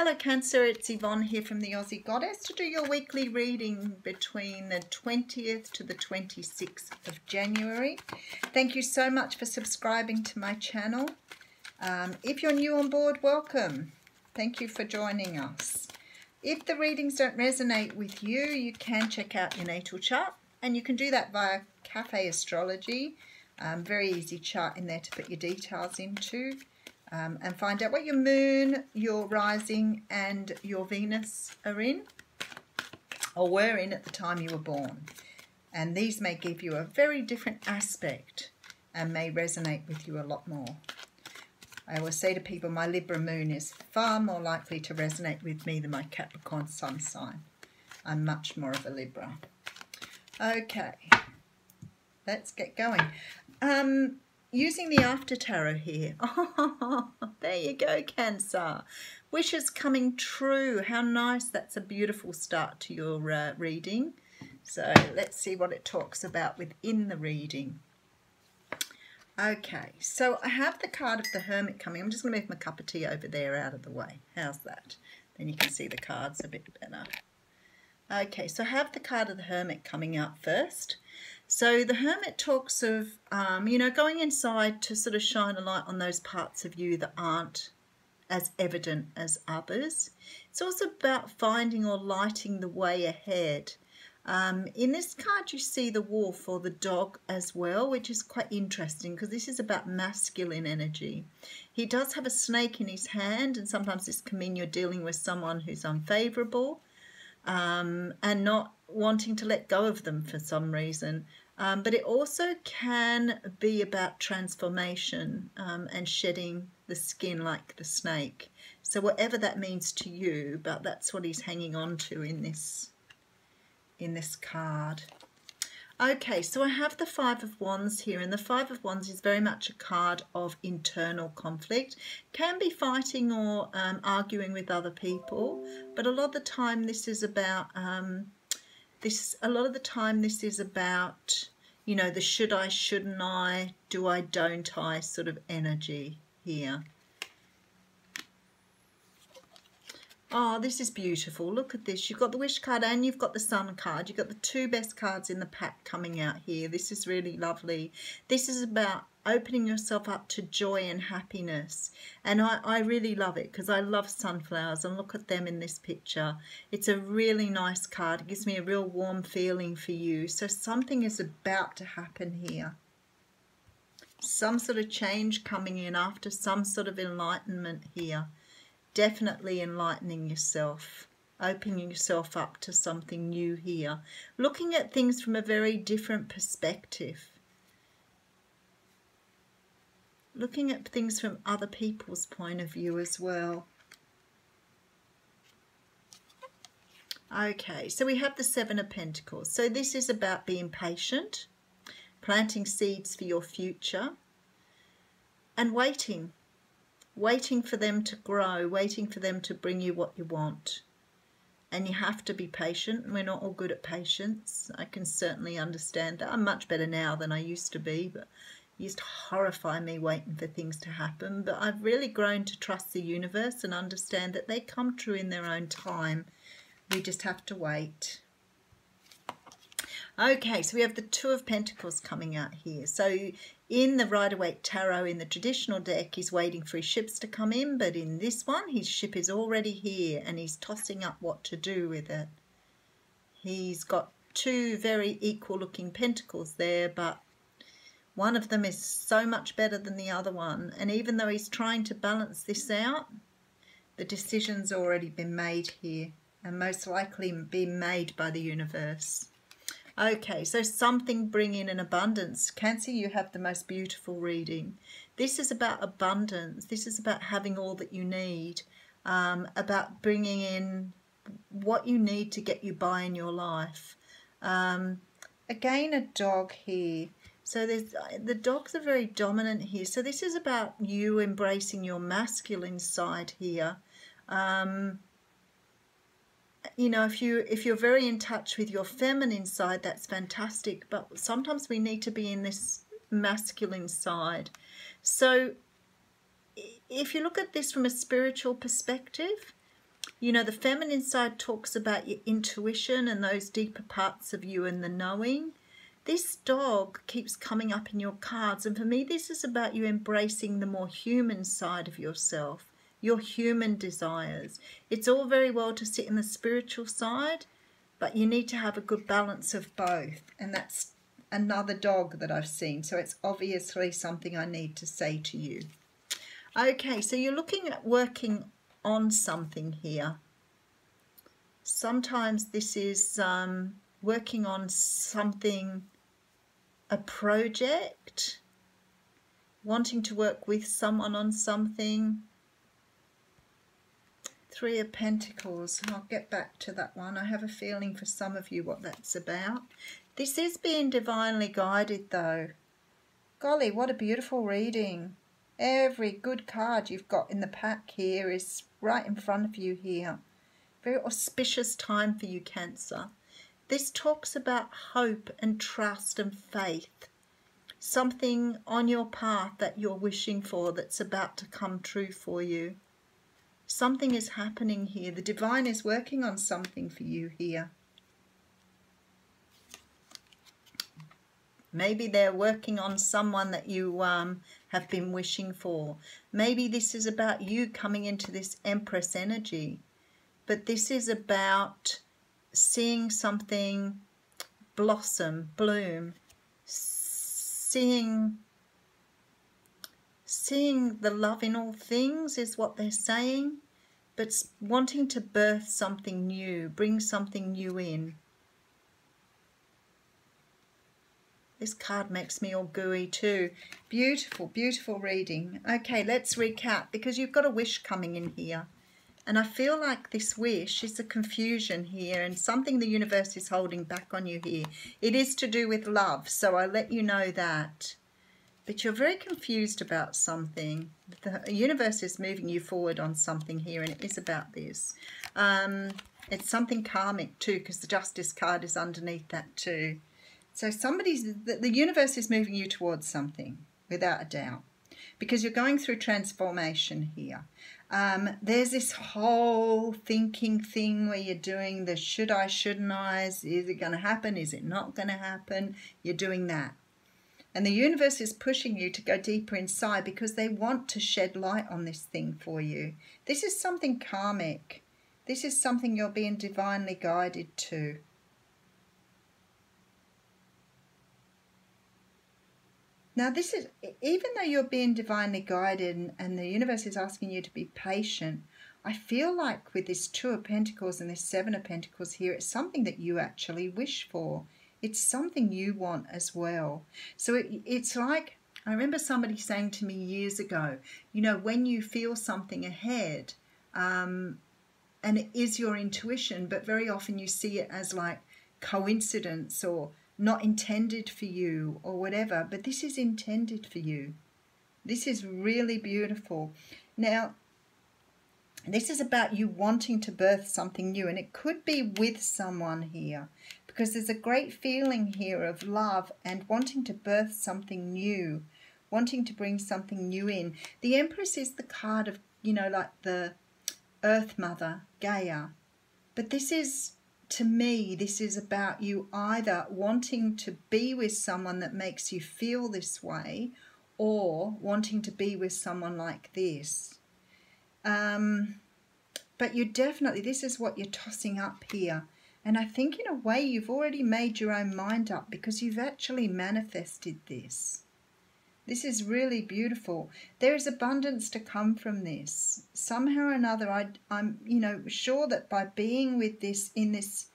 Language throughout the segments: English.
Hello Cancer, it's Yvonne here from the Aussie Goddess to do your weekly reading between the 20th to the 26th of January. Thank you so much for subscribing to my channel. If you're new on board, welcome. Thank you for joining us. If the readings don't resonate with you, you can check out your natal chart, and you can do that via Cafe Astrology. Very easy chart in there to put your details into. And find out what your moon, your rising and your Venus are in or were in at the time you were born. And these may give you a very different aspect and may resonate with you a lot more. I always say to people, my Libra moon is far more likely to resonate with me than my Capricorn sun sign. I'm much more of a Libra. Okay, let's get going. Using the After Tarot here. Oh, there you go, Cancer. Wishes coming true. How nice. That's a beautiful start to your reading. So let's see what it talks about within the reading. Okay, so I have the card of the Hermit coming. I'm just going to move my cup of tea over there out of the way. How's that? Then you can see the cards a bit better. Okay, so I have the card of the Hermit coming out first. So the Hermit talks of, going inside to sort of shine a light on those parts of you that aren't as evident as others. It's also about finding or lighting the way ahead. In this card you see the wolf or the dog as well, which is quite interesting because this is about masculine energy. He does have a snake in his hand, and sometimes this can mean you're dealing with someone who's unfavourable. And not wanting to let go of them for some reason. But it also can be about transformation and shedding the skin like the snake. So whatever that means to you, but that's what he's hanging on to in this card. Okay, so I have the Five of Wands here, and the Five of Wands is very much a card of internal conflict. This be fighting or arguing with other people, but a lot of the time this is about the should I, shouldn't I, do I, don't I sort of energy here. Oh, this is beautiful. Look at this. You've got the Wish card and you've got the Sun card. You've got the two best cards in the pack coming out here. This is really lovely. This is about opening yourself up to joy and happiness. And I really love it because I love sunflowers, and look at them in this picture. It's a really nice card. It gives me a real warm feeling for you. So something is about to happen here. Some sort of change coming in after some sort of enlightenment here. Definitely enlightening yourself, opening yourself up to something new here, looking at things from a very different perspective, looking at things from other people's point of view as well. Okay, so we have the Seven of Pentacles. So this is about being patient, planting seeds for your future, and waiting for them to grow, waiting for them to bring you what you want. And you have to be patient. We're not all good at patience. I can certainly understand that. I'm much better now than I used to be, but it used to horrify me waiting for things to happen. But I've really grown to trust the universe and understand that they come true in their own time. We just have to wait. Okay, so we have the Two of Pentacles coming out here. So in the Rider-Waite Tarot, in the traditional deck, he's waiting for his ships to come in, but in this one, his ship is already here and he's tossing up what to do with it. He's got two very equal-looking pentacles there, but one of them is so much better than the other one. And even though he's trying to balance this out, the decision's already been made here, and most likely been made by the universe. Okay, so something bringing in abundance. Cancer, you have the most beautiful reading. This is about abundance. This is about having all that you need, about bringing in what you need to get you by in your life. Again, a dog here. So the dogs are very dominant here. So this is about you embracing your masculine side here. If you're very in touch with your feminine side, that's fantastic, but sometimes we need to be in this masculine side. So if you look at this from a spiritual perspective, You know, the feminine side talks about your intuition and those deeper parts of you and the knowing. This dog keeps coming up in your cards, and for me this is about you embracing the more human side of yourself, your human desires. It's all very well to sit in the spiritual side, but you need to have a good balance of both, and that's another dog that I've seen, so it's obviously something I need to say to you. Okay, so you're looking at working on something here. Sometimes this is working on something, a project, wanting to work with someone on something. Three of Pentacles. I'll get back to that one. I have a feeling for some of you what that's about. This is being divinely guided though. Golly, what a beautiful reading. Every good card you've got in the pack here is right in front of you here. Very auspicious time for you, Cancer. This talks about hope and trust and faith. Something on your path that you're wishing for that's about to come true for you. Something is happening here. The divine is working on something for you here. Maybe they're working on someone that you have been wishing for. Maybe this is about you coming into this Empress energy. But this is about seeing something blossom, bloom, seeing the love in all things is what they're saying, but wanting to birth something new, bring something new in. This card makes me all gooey too. Beautiful, beautiful reading. Okay, let's recap, because you've got a wish coming in here. And I feel like this wish is a confusion here and something the universe is holding back on you here. It is to do with love, so I'll let you know that. But you're very confused about something. The universe is moving you forward on something here, and it is about this. It's something karmic too, because the Justice card is underneath that too. So the universe is moving you towards something, without a doubt, because you're going through transformation here. There's this whole thinking thing where you're doing the should I, shouldn't I, is it going to happen, is it not going to happen? You're doing that. And the universe is pushing you to go deeper inside because they want to shed light on this thing for you. This is something karmic. This is something you're being divinely guided to. Now this is, even though you're being divinely guided and the universe is asking you to be patient, I feel like with this Two of Pentacles and this Seven of Pentacles here, it's something that you actually wish for. It's something you want as well. So it's like, I remember somebody saying to me years ago, you know, when you feel something ahead, and it is your intuition, but very often you see it as like coincidence or not intended for you or whatever, but this is intended for you. This is really beautiful. Now, this is about you wanting to birth something new, and it could be with someone here, because there's a great feeling here of love and wanting to birth something new, wanting to bring something new in. The Empress is the card of, you know, like the Earth Mother, Gaia. But this is, to me, this is about you either wanting to be with someone that makes you feel this way or wanting to be with someone like this. But you definitely, this is what you're tossing up here. And I think in a way you've already made your own mind up because you've actually manifested this. This is really beautiful. There is abundance to come from this. Somehow or another, I'm, you know, sure that by being with this, in this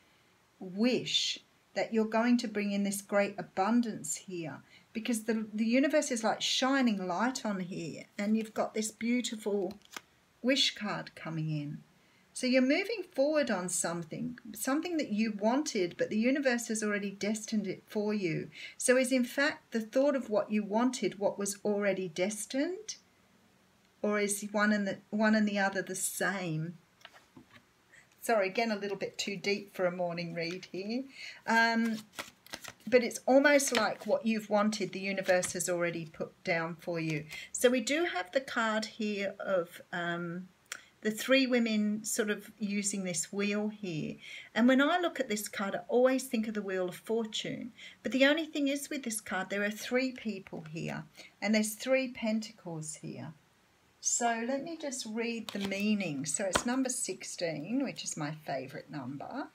wish, that you're going to bring in this great abundance here, because the universe is like shining light on here, and you've got this beautiful wish card coming in. So you're moving forward on something that you wanted, but the universe has already destined it for you. So is in fact the thought of what you wanted what was already destined? Or is one and the other the same? Sorry, again, a little bit too deep for a morning read here. But it's almost like what you've wanted, the universe has already put down for you. So we do have the card here of the three women sort of using this wheel here. And when I look at this card, I always think of the Wheel of Fortune. But the only thing is with this card, there are three people here, and there's 3 pentacles here. So let me just read the meaning. So it's number 16, which is my favourite number.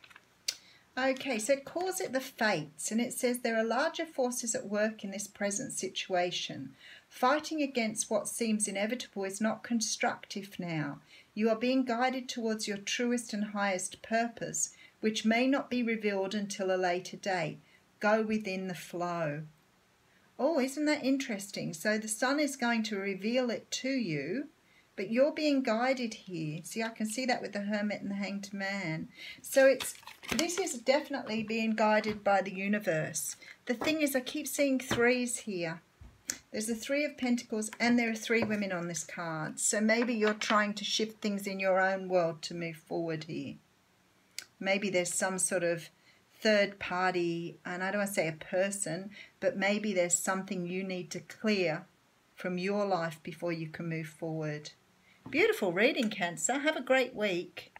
Okay, so it calls it the Fates, and it says there are larger forces at work in this present situation. Fighting against what seems inevitable is not constructive now. You are being guided towards your truest and highest purpose, which may not be revealed until a later date. Go within the flow. Oh, isn't that interesting? So the sun is going to reveal it to you, but you're being guided here. See, I can see that with the Hermit and the Hanged Man. So this is definitely being guided by the universe. The thing is, I keep seeing 3s here. There's the 3 of Pentacles, and there are 3 women on this card. So maybe you're trying to shift things in your own world to move forward here. Maybe there's some sort of third party, and I don't want to say a person, but maybe there's something you need to clear from your life before you can move forward. Beautiful reading, Cancer. Have a great week.